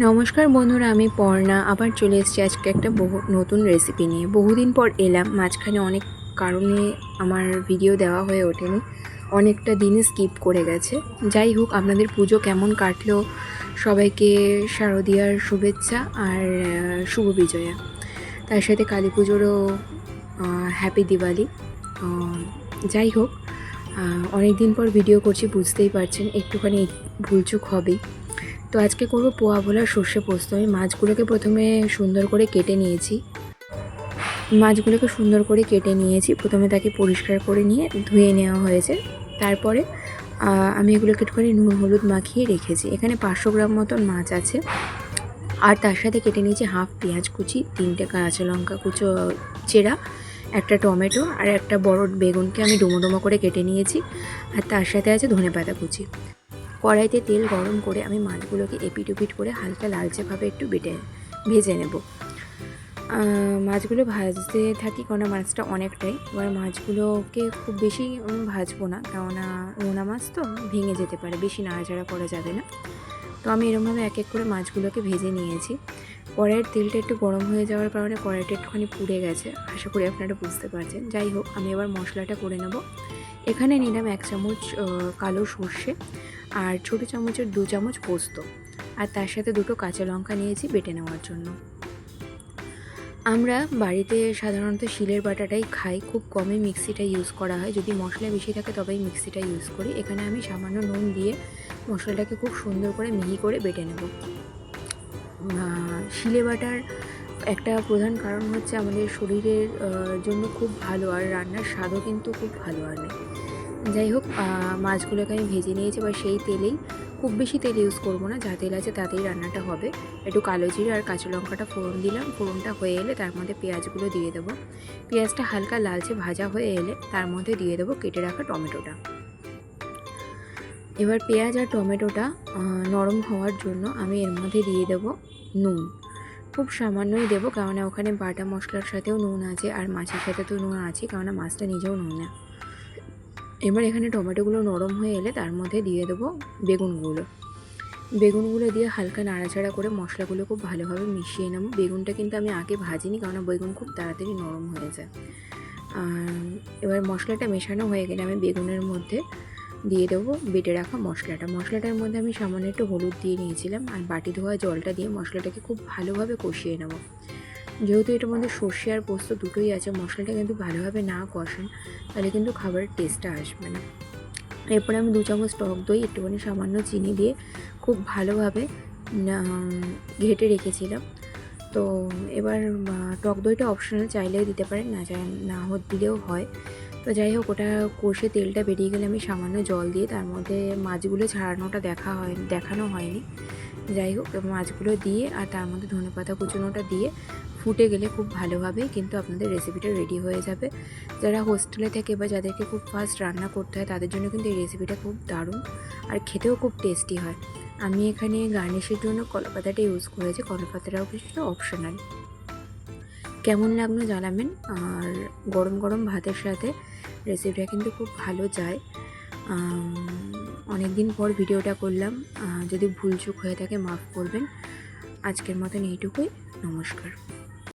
নমস্কার বন্ধুরা, আমি পর্ণা আবার চলে এসেছি আজকে একটা নতুন রেসিপি নিয়ে। বহুদিন পর এলাম, মাঝখানে অনেক কারণে আমার ভিডিও দেওয়া হয়ে ওঠেনি, অনেকটা দিন স্কিপ করে গেছে। যাই হোক, আপনাদের পুজো কেমন কাটলো, সবাইকে শারদীয়ার শুভেচ্ছা আর শুভ বিজয়া। তার সাথে কালী পুজোরও হ্যাপি দিওয়ালি। যাই হোক, অনেক দিন পর ভিডিও করছি, বুঝতেই পারছেন একটুখানি ভুলচুক হবেই। তো আজকে করবো পোয়া ভোলার সর্ষে পোস্ত। আমি মাছগুলোকে প্রথমে সুন্দর করে কেটে নিয়েছি। প্রথমে তাকে পরিষ্কার করে নিয়ে ধুয়ে নেওয়া হয়েছে। তারপরে আমি এগুলোকে একটুখানি নুন হলুদ মাখিয়ে রেখেছি। এখানে 500 গ্রাম মতন মাছ আছে, আর তার সাথে কেটে নিয়েছি হাফ পেঁয়াজ কুচি, 3টে কাঁচা লঙ্কা কুচো চেরা, একটা টমেটো আর একটা বড় বেগুনকে আমি ডুমো ডুমো করে কেটে নিয়েছি, আর তার সাথে আছে ধনেপাতা কুচি। কড়াইতে তেল গরম করে আমি মাছগুলোকে এপিট ওপিট করে হালকা লালচেভাবে একটু ভেজে নেব। মাছগুলো ভাজতে থাকি, কেননা মাছটা অনেকটাই। এবার মাছগুলোকে খুব বেশি ভাজবো না, কেননা নোনা মাছ তো ভেঙে যেতে পারে, বেশি নাড়াচাড়া করা যাবে না। তো আমি এরকমভাবে এক এক করে মাছগুলোকে ভেজে নিয়েছি। কড়াইয়ের তেলটা একটু গরম হয়ে যাওয়ার কারণে কড়াইটা একটুখানি পুড়ে গেছে, আশা করি আপনারা বুঝতে পারছেন। যাই হোক, আমি এবার মশলাটা করে নেব। এখানে নিলাম 1 চামচ কালো সর্ষে, আর ছোটো চামচের 2 চামচ পোস্ত, আর তার সাথে 2টো কাঁচা লঙ্কা নিয়েছি বেটে নেওয়ার জন্য। আমরা বাড়িতে সাধারণত শিলের বাটাটাই খাই, খুব কমই মিক্সিটা ইউজ করা হয়। যদি মশলা বেশি থাকে তবেই মিক্সিটা ইউজ করি। এখানে আমি সামান্য নুন দিয়ে মশলাটাকে খুব সুন্দর করে মিহি করে বেটে নেব। শিলে বাটার একটা প্রধান কারণ হচ্ছে আমাদের শরীরের জন্য খুব ভালো, আর রান্নার স্বাদও কিন্তু খুব ভালো আনে। যাই হোক, মাছগুলোকে আমি ভেজে নিয়েছি। এবার সেই তেলেই, খুব বেশি তেল ইউজ করবো না, যা তেল আছে তাতেই রান্নাটা হবে। একটু কালো জিরে আর কাঁচা লঙ্কাটা ফোড়ন দিলাম। ফোড়নটা হয়ে এলে তার মধ্যে পেঁয়াজগুলো দিয়ে দেবো। পেঁয়াজটা হালকা লালচে ভাজা হয়ে এলে তার মধ্যে দিয়ে দেবো কেটে রাখা টমেটোটা। এবার পেঁয়াজ আর টমেটোটা নরম হওয়ার জন্য আমি এর মধ্যে দিয়ে দেবো নুন। খুব সামান্যই দেবো, কেননা ওখানে বাটা মশলার সাথেও নুন আছে, আর মাছের সাথে তো নুন আছে, কেননা মাছটা নিজেও নুন। এবার এখানে টমেটোগুলো নরম হয়ে এলে তার মধ্যে দিয়ে দেবো বেগুনগুলো দিয়ে হালকা নাড়াচাড়া করে মশলাগুলো খুব ভালোভাবে মিশিয়ে নেব। বেগুনটা কিন্তু আমি আগে ভাজিনি, কারণ বেগুন খুব তাড়াতাড়ি নরম হয়ে যায়। এবার মশলাটা মেশানো হয়ে গেলে আমি বেগুনের মধ্যে দিয়ে দেবো বেটে রাখা মশলাটার মধ্যে আমি সামান্য একটু হলুদ দিয়ে নিয়েছিলাম, আর বাটি ধোয়া জলটা দিয়ে মশলাটাকে খুব ভালোভাবে কষিয়ে নেব। যেহেতু এটার মধ্যে সর্ষে আর পোস্ত দুটোই আছে, মশলাটা কিন্তু ভালোভাবে না কষান তাহলে কিন্তু খাবারের টেস্টটা আসবে না। এরপরে আমি 2 চামচ টক দই, একটুখানি সামান্য চিনি দিয়ে খুব ভালোভাবে ঘেটে রেখেছিলাম। তো এবার টক দইটা অপশনাল, চাইলেও দিতে পারেন, না দিলেও হয়। তো যাই হোক, ওটা কষে তেলটা বেরিয়ে গেলে আমি সামান্য জল দিয়ে তার মধ্যে মাছগুলো ছাড়ানোটা দেখানো হয়নি। যাই হোক, মাছগুলো দিয়ে আর তার মধ্যে ধনেপাতা কুচোনোটা দিয়ে ফুটে গেলে খুব ভালোভাবে কিন্তু আপনাদের রেসিপিটা রেডি হয়ে যাবে। যারা হোস্টেলে থাকে বা যাদেরকে খুব ফাস্ট রান্না করতে হয় তাদের জন্য কিন্তু এই রেসিপিটা খুব দারুণ, আর খেতেও খুব টেস্টি হয়। আমি এখানে গার্নিশের জন্য কলাপাতাটা ইউজ করেছি, কলাপাতাটাও কিছুটা অপশনাল। কেমন লাগলো জানাবেন, আর গরম গরম ভাতের সাথে রেসিপিটা কিন্তু খুব ভালো যায়। অনেক দিন পর ভিডিওটা করলাম, যদি ভুলচুক হয়ে থাকে মাফ করবেন। আজকের মতন এইটুকুই, নমস্কার।